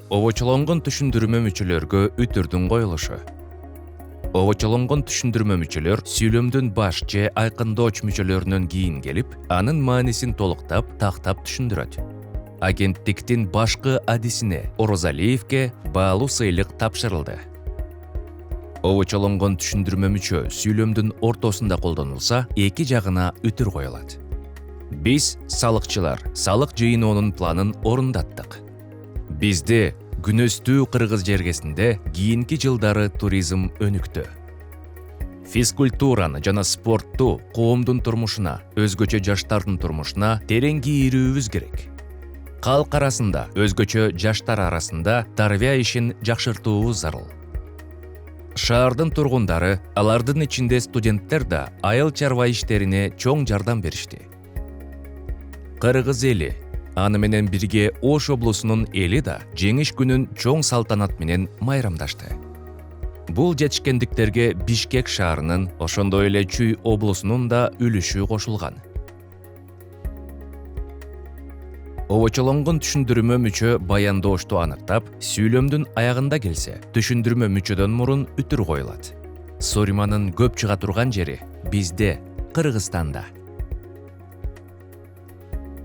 Обочолонгон түшүндүрмө мүчөлөргө үтүрдүн коюлушу. Обочолонгон түшүндүрмө мүчөлөр сүйлөмдүн баш же айкындооч мүчөлөрүнөн кийин келип, анын маанисин толуктап, тактап түшүндүрөт. Агенттиктин башкы адисине Орозалиевке баалуу сыйлык тапшырылды. Обочолонгон түшүндүрмө мүчө сүйлөмдүн ортосунда колдонулса, эки жагына үтүр коюлат. Биз, салыкчылар, салык жыйноонун планын орундаттык. Бизде күнөстүү кыргыз жергесинде кийинки жылдары туризм өнүктү. Физкультураны жана спортту коомдун турмушуна, өзгөчө жаштардын турмушуна терең кийирүүбүз керек. Калк арасында, өзгөчө жаштар арасында тарбия ишин жакшыртуубуз зарыл. Шаардын тургундары, алардын ичинде студенттер да айыл чарба иштерине чоң жардам беришти. Кыргыз эли, аны менен бирге Ош облусунун эли да жеңиш күнүн чоң салтанат менен майрамдашты. Бул жетишкендиктерге Бишкек шаарынын, ошондой эле Чүй облусунун да үлүшү кошулган. Обочолонгон түшүндүрмө мүчө баяндоошту аныктап, сүйлөмдүн аягында келсе, түшүндүрмө мүчөдөн мурун үтүр коюлат. Суриманын көп чыга турган жери бизде, Кыргызстанда.